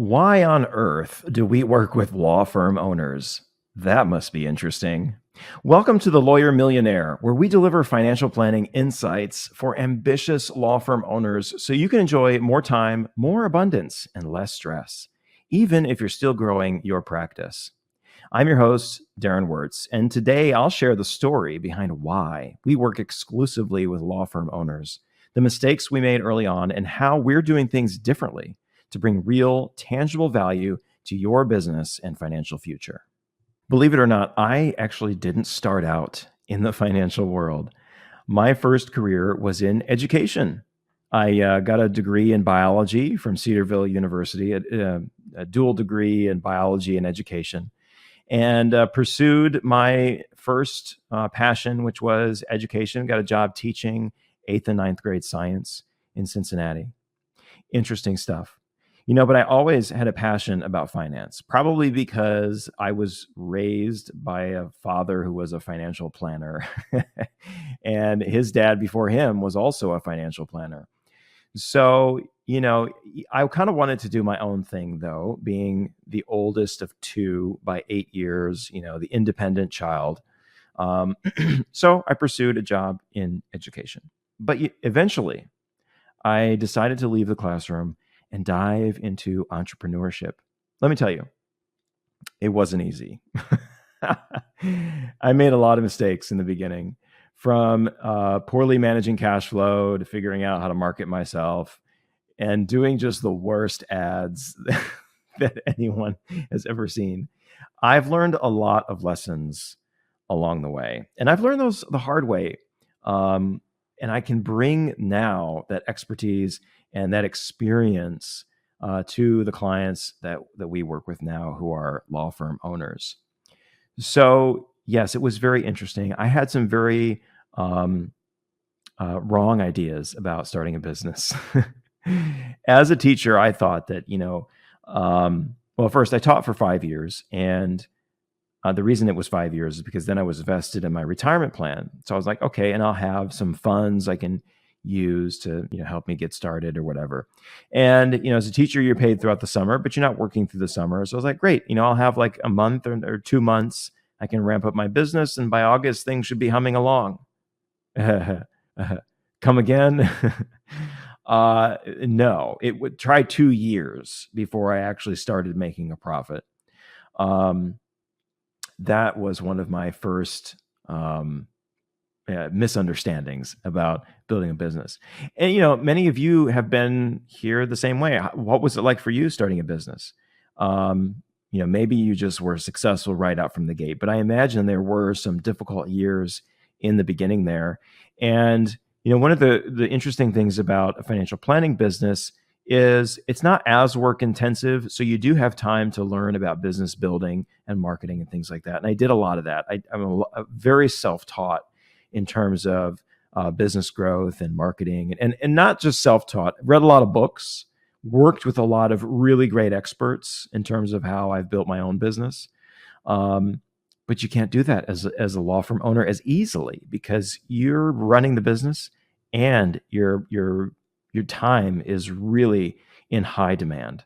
Why on earth do we work with law firm owners? That must be interesting. Welcome to the Lawyer Millionaire, where we deliver financial planning insights for ambitious law firm owners so you can enjoy more time, more abundance, and less stress, even if you're still growing your practice. I'm your host, Darren Wurz, and today I'll share the story behind why we work exclusively with law firm owners, the mistakes we made early on, and how we're doing things differently to bring real, tangible value to your business and financial future. Believe it or not, I actually didn't start out in the financial world. My first career was in education. I got a degree in biology from Cedarville University, a dual degree in biology and education, and pursued my first passion, which was education. Got a job teaching 8th and ninth grade science in Cincinnati. Interesting stuff. But I always had a passion about finance, probably because I was raised by a father who was a financial planner. And his dad before him was also a financial planner. So, I kind of wanted to do my own thing, though, being the oldest of two by 8 years, the independent child. So I pursued a job in education. But eventually, I decided to leave the classroom and dive into entrepreneurship. Let me tell you, it wasn't easy. I made a lot of mistakes in the beginning, from poorly managing cash flow to figuring out how to market myself and doing just the worst ads that anyone has ever seen. I've learned a lot of lessons along the way, and I've learned those the hard way. And I can bring now that expertise and that experience to the clients that we work with now, who are law firm owners. So yes, it was very interesting. I had some very wrong ideas about starting a business. As a teacher, I thought that, well, first I taught for 5 years, and the reason it was 5 years is because then I was vested in my retirement plan. So I was like, okay, and I'll have some funds I can use to, help me get started or whatever. And, as a teacher, you're paid throughout the summer, but you're not working through the summer. So I was like, great, I'll have like a month or 2 months. I can ramp up my business, and by August, things should be humming along. Come again? No, it would try 2 years before I actually started making a profit. That was one of my first misunderstandings about building a business. And, many of you have been here the same way. What was it like for you starting a business? Maybe you just were successful right out from the gate, but I imagine there were some difficult years in the beginning there. And, one of the interesting things about a financial planning business is it's not as work intensive. So you do have time to learn about business building and marketing and things like that. And I did a lot of that. I'm very self-taught in terms of business growth and marketing, and not just self-taught. Read a lot of books, worked with a lot of really great experts in terms of how I've built my own business. But you can't do that as a law firm owner as easily, because you're running the business and your time is really in high demand.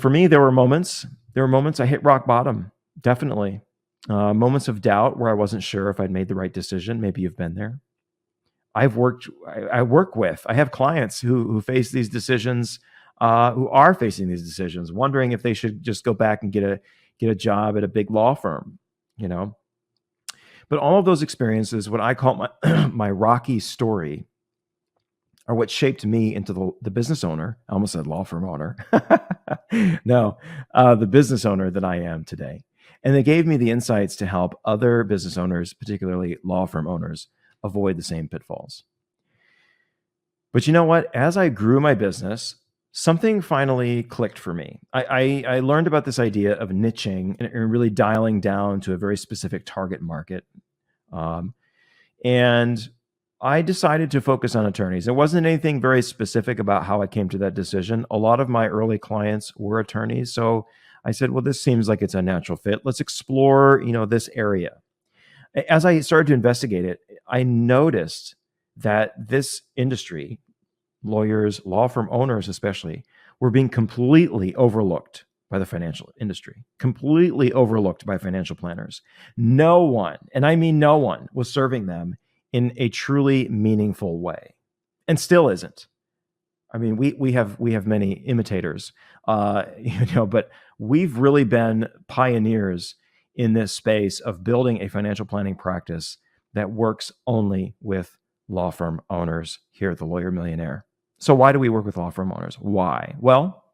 For me, there were moments I hit rock bottom, definitely. Moments of doubt where I wasn't sure if I'd made the right decision. Maybe you've been there. I have clients who face these decisions, who are facing these decisions, wondering if they should just go back and get a job at a big law firm, But all of those experiences, what I call my rocky story, are what shaped me into the business owner. I almost said law firm owner. No, the business owner that I am today. And they gave me the insights to help other business owners, particularly law firm owners, avoid the same pitfalls. But you know what? As I grew my business, something finally clicked for me. I learned about this idea of niching and really dialing down to a very specific target market. And I decided to focus on attorneys. There wasn't anything very specific about how I came to that decision. A lot of my early clients were attorneys. So I said, well, this seems like it's a natural fit. Let's explore, this area. As I started to investigate it, I noticed that this industry, lawyers, law firm owners especially, We're being completely overlooked by the financial industry, completely overlooked by financial planners. No one, and I mean no one, was serving them in a truly meaningful way, and still isn't. I mean, we have many imitators, but we've really been pioneers in this space of building a financial planning practice that works only with law firm owners here at the Lawyer Millionaire. So why do we work with law firm owners? Why? Well,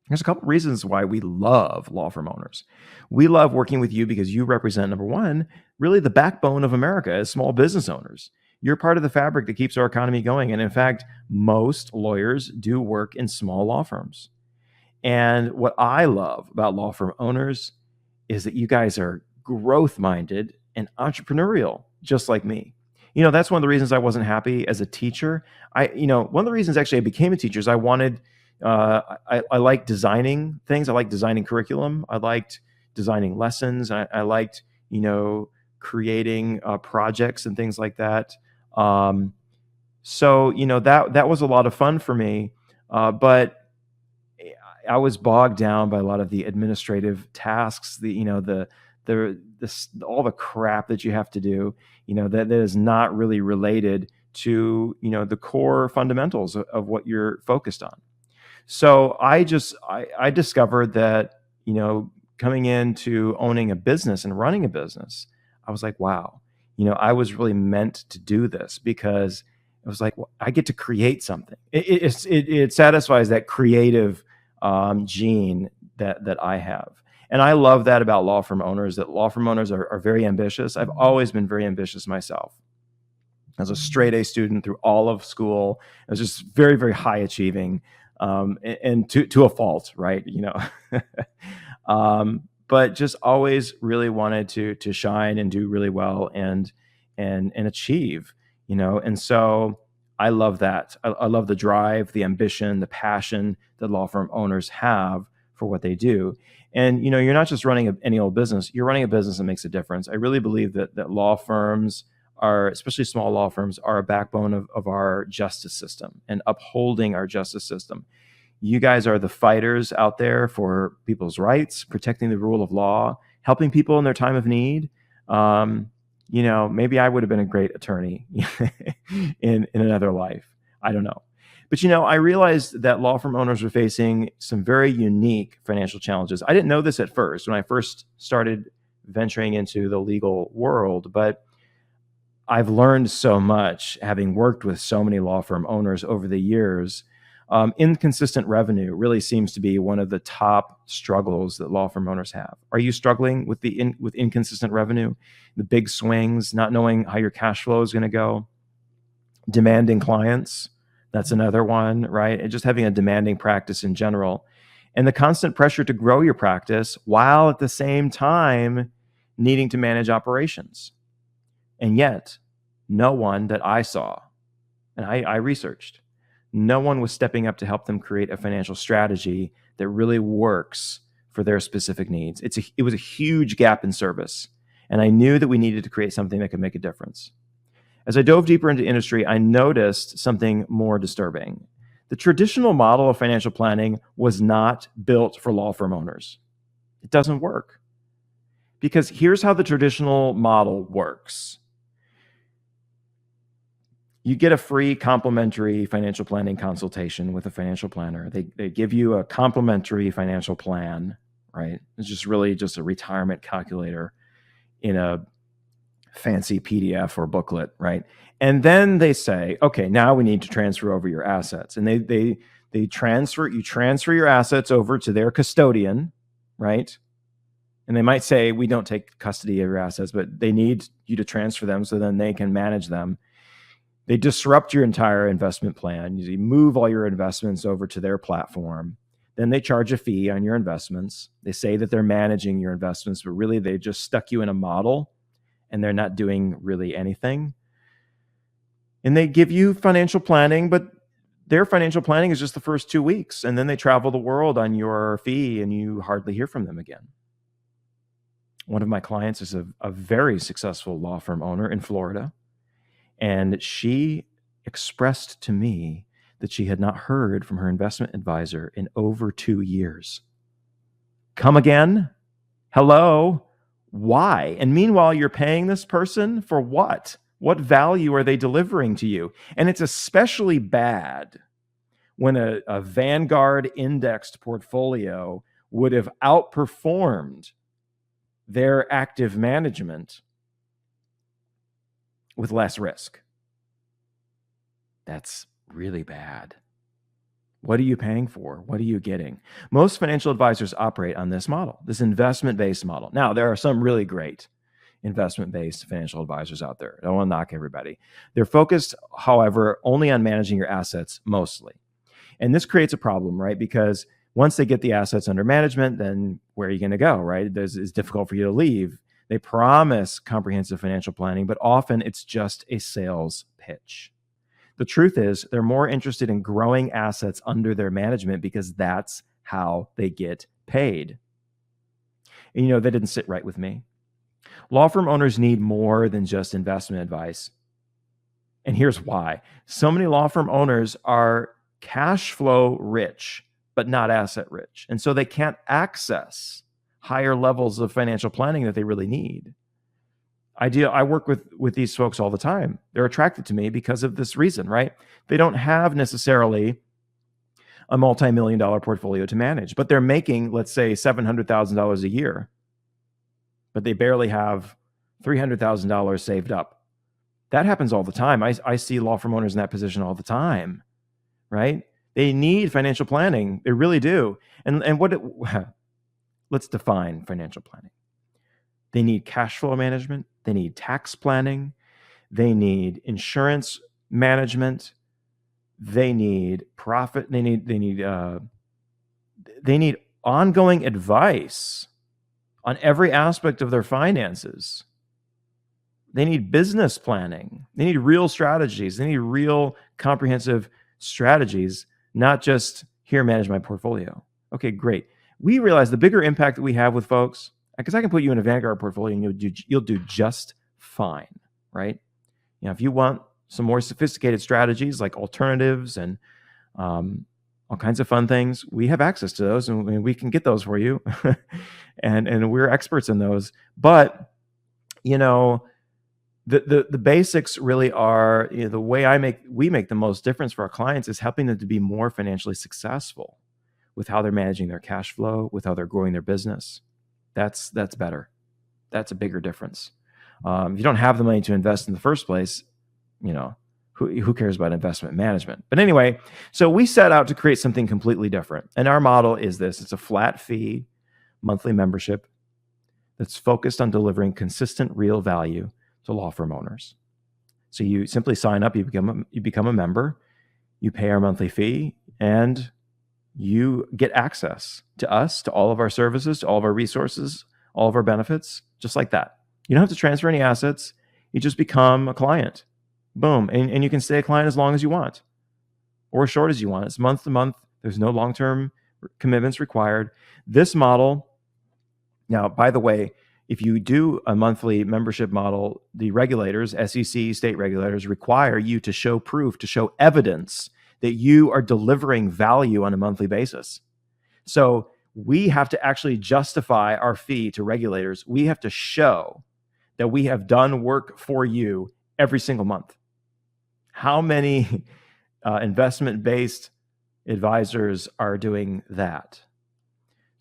there's a couple reasons why we love law firm owners. We love working with you because you represent, number one, really the backbone of America as small business owners. You're part of the fabric that keeps our economy going. And in fact, most lawyers do work in small law firms. And what I love about law firm owners is that you guys are growth minded and entrepreneurial, just like me. That's one of the reasons I wasn't happy as a teacher. One of the reasons actually I became a teacher is I wanted, I like designing things. I like designing curriculum. I liked designing lessons. I liked, creating projects and things like that. So that was a lot of fun for me, but I was bogged down by a lot of the administrative tasks, all the crap that you have to do, that is not really related to, the core fundamentals of what you're focused on. So I discovered that, coming into owning a business and running a business, I was like, wow, I was really meant to do this because it was like, well, I get to create something. It satisfies that creative gene that I have. And I love that about law firm owners, that law firm owners are very ambitious. I've always been very ambitious myself. I was a straight A student through all of school. I was just very, very high achieving, and to a fault, right? But just always really wanted to shine and do really well and achieve, and so I love that. I love the drive, the ambition, the passion that law firm owners have for what they do. And you're not just running any old business, you're running a business that makes a difference. I really believe that law firms are, especially small law firms, are a backbone of our justice system and upholding our justice system. You guys are the fighters out there for people's rights, protecting the rule of law, helping people in their time of need. Maybe I would have been a great attorney in another life. I don't know. But, I realized that law firm owners were facing some very unique financial challenges. I didn't know this at first when I first started venturing into the legal world, but I've learned so much having worked with so many law firm owners over the years. Inconsistent revenue really seems to be one of the top struggles that law firm owners have. Are you struggling with with inconsistent revenue, the big swings, not knowing how your cash flow is going to go? Demanding clients, that's another one, right? And just having a demanding practice in general. And the constant pressure to grow your practice while at the same time needing to manage operations. And yet, no one that I saw, and I researched, no one was stepping up to help them create a financial strategy that really works for their specific needs. It was a huge gap in service. And I knew that we needed to create something that could make a difference. As I dove deeper into industry, I noticed something more disturbing. The traditional model of financial planning was not built for law firm owners. It doesn't work. Because here's how the traditional model works. You get a free complimentary financial planning consultation with a financial planner. They give you a complimentary financial plan, right? It's just really just a retirement calculator in a fancy PDF or booklet, right? And then they say, okay, now we need to transfer over your assets. And you transfer your assets over to their custodian, right? And they might say, we don't take custody of your assets, but they need you to transfer them so then they can manage them. They disrupt your entire investment plan. You move all your investments over to their platform. Then they charge a fee on your investments. They say that they're managing your investments, but really they just stuck you in a model and they're not doing really anything. And they give you financial planning, but their financial planning is just the first 2 weeks. And then they travel the world on your fee and you hardly hear from them again. One of my clients is a very successful law firm owner in Florida. And she expressed to me that she had not heard from her investment advisor in over 2 years. Come again? Hello? Why? And meanwhile, you're paying this person for what? What value are they delivering to you? And it's especially bad when a Vanguard indexed portfolio would have outperformed their active management with less risk. That's really bad. What are you paying for? What are you getting? Most financial advisors operate on this model, this investment-based model. Now, there are some really great investment-based financial advisors out there. I don't want to knock everybody. They're focused, however, only on managing your assets mostly. And this creates a problem, right? Because once they get the assets under management, then where are you going to go, right? It's difficult for you to leave. They promise comprehensive financial planning, but often it's just a sales pitch. The truth is, they're more interested in growing assets under their management because that's how they get paid. And that didn't sit right with me. Law firm owners need more than just investment advice. And here's why. So many law firm owners are cash flow rich, but not asset rich. And so they can't access higher levels of financial planning that they really need. I work with these folks all the time. They're attracted to me because of this reason, right? They don't have necessarily a multi-million-dollar portfolio to manage, but they're making, let's say, $700,000 a year, but they barely have $300,000 saved up. That happens all the time. I see law firm owners in that position all the time, right? They need financial planning. They really do. And let's define financial planning. They need cash flow management. They need tax planning. They need insurance management. They need profit. They need ongoing advice on every aspect of their finances. They need business planning. They need real strategies. They need real comprehensive strategies, not just here, manage my portfolio. Okay, great. We realize the bigger impact that we have with folks, because I can put you in a Vanguard portfolio and you'll do just fine, right? If you want some more sophisticated strategies like alternatives and all kinds of fun things, we have access to those and we can get those for you. and we're experts in those. But, the basics really are, the way we make the most difference for our clients is helping them to be more financially successful with how they're managing their cash flow, with how they're growing their business. That's better. That's a bigger difference. If you don't have the money to invest in the first place, who cares about investment management? But anyway, so we set out to create something completely different. And our model is this. It's a flat fee monthly membership that's focused on delivering consistent real value to law firm owners. So you simply sign up, you become a member, you pay our monthly fee, and you get access to us, to all of our services, to all of our resources, all of our benefits, just like that. You don't have to transfer any assets. You just become a client. Boom. And you can stay a client as long as you want or as short as you want. It's month to month. There's no long-term commitments required. This model, now, by the way, if you do a monthly membership model, the regulators, SEC, state regulators, require you to show proof, to show evidence that you are delivering value on a monthly basis. So we have to actually justify our fee to regulators. We have to show that we have done work for you every single month. How many investment-based advisors are doing that?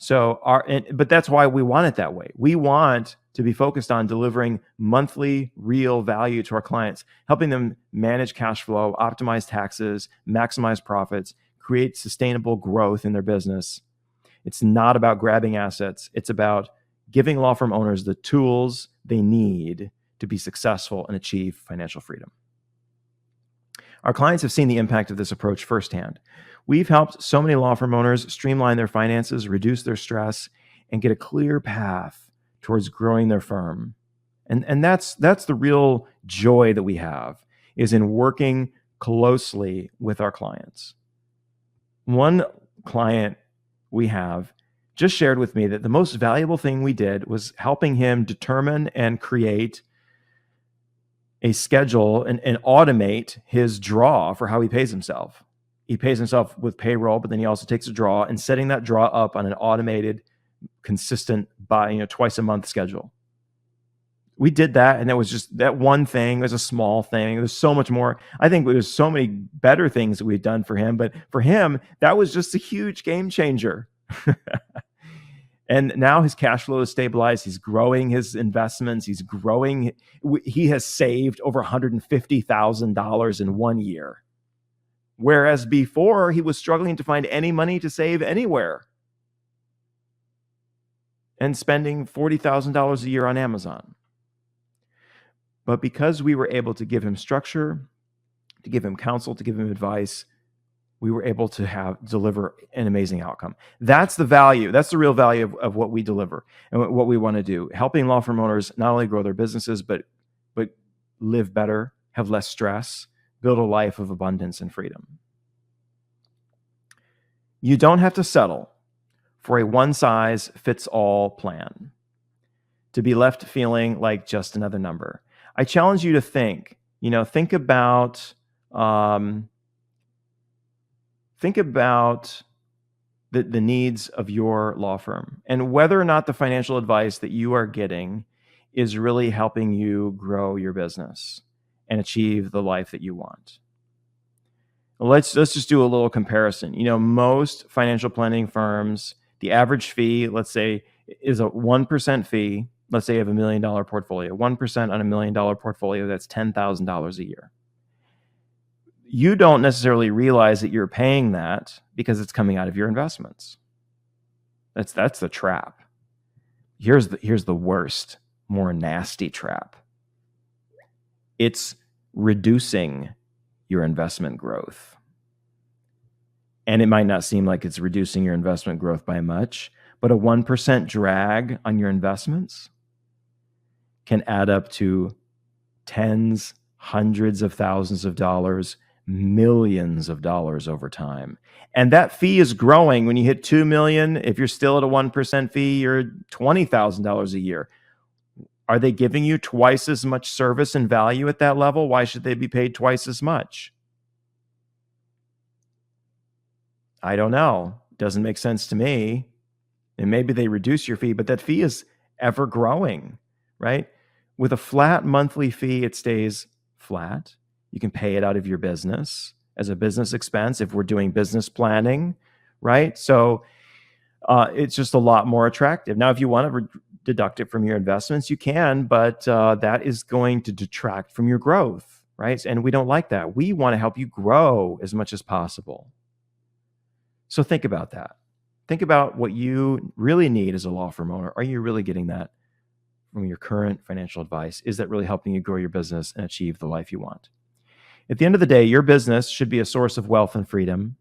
But that's why we want it that way. We want to be focused on delivering monthly real value to our clients, helping them manage cash flow, optimize taxes, maximize profits, create sustainable growth in their business. It's not about grabbing assets. It's about giving law firm owners the tools they need to be successful and achieve financial freedom. Our clients have seen the impact of this approach firsthand. We've helped so many law firm owners streamline their finances, reduce their stress, and get a clear path towards growing their firm. And that's the real joy that we have, is in working closely with our clients. One client we have just shared with me that the most valuable thing we did was helping him determine and create a schedule and automate his draw for how he pays himself. he pays himself with payroll, but then he also takes a draw and setting that draw up on an automated, consistent twice a month schedule. We did that, and it was just that one thing. It was a small thing. There's so much more. I think there's so many better things that we've done for him, but for him, that was just a huge game changer. And now his cash flow is stabilized. He's growing his investments. He's growing. He has saved over $150,000 in 1 year. Whereas before, he was struggling to find any money to save anywhere and spending $40,000 a year on Amazon. But because we were able to give him structure, to give him counsel, to give him advice, we were able to deliver an amazing outcome. That's the value. That's the real value of what we deliver and what we want to do. Helping law firm owners not only grow their businesses, but live better, have less stress, build a life of abundance and freedom. You don't have to settle for a one-size-fits-all plan to be left feeling like just another number. I challenge you to think about the needs of your law firm and whether or not the financial advice that you are getting is really helping you grow your business and achieve the life that you want. Let's just do a little comparison. Most financial planning firms, the average fee, let's say, is a 1% fee. Let's say you have $1 million portfolio. 1% on $1 million portfolio, that's $10,000 a year. You don't necessarily realize that you're paying that because it's coming out of your investments. That's the trap. Here's the worst, more nasty trap. It's reducing your investment growth. And it might not seem like it's reducing your investment growth by much, but a 1% drag on your investments can add up to tens, hundreds of thousands of dollars, millions of dollars over time. And that fee is growing. When you hit 2 million, if you're still at a 1% fee, you're $20,000 a year. Are they giving you twice as much service and value at that level? Why should they be paid twice as much? I don't know. Doesn't make sense to me. And maybe they reduce your fee, but that fee is ever growing, right? With a flat monthly fee, it stays flat. You can pay it out of your business as a business expense if we're doing business planning, right? So it's just a lot more attractive. Now, if you want to deduct it from your investments, you can, but that is going to detract from your growth, right? And we don't like that. We want to help you grow as much as possible. So think about that. Think about what you really need as a law firm owner. Are you really getting that from your current financial advice? Is that really helping you grow your business and achieve the life you want? At the end of the day, your business should be a source of wealth and freedom,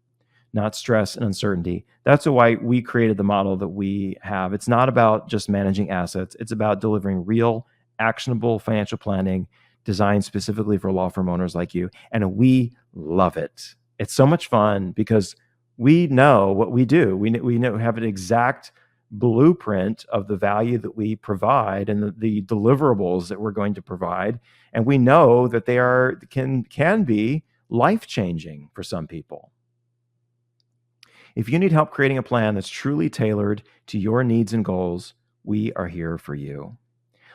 not stress and uncertainty. That's why we created the model that we have. It's not about just managing assets. It's about delivering real, actionable financial planning designed specifically for law firm owners like you. And we love it. It's so much fun because we know what we do. We have an exact blueprint of the value that we provide and the deliverables that we're going to provide. And we know that they can be life-changing for some people. If you need help creating a plan that's truly tailored to your needs and goals, we are here for you.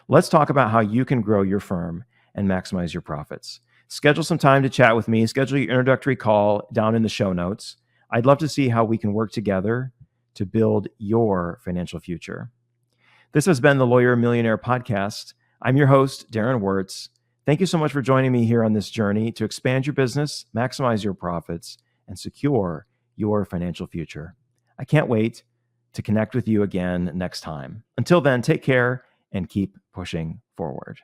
Let's talk about how you can grow your firm and maximize your profits. Schedule some time to chat with me. Schedule your introductory call down in the show notes. I'd love to see how we can work together to build your financial future. This has been the Lawyer Millionaire Podcast. I'm your host, Darren Wurz. Thank you so much for joining me here on this journey to expand your business, maximize your profits, and secure your financial future. I can't wait to connect with you again next time. Until then, take care and keep pushing forward.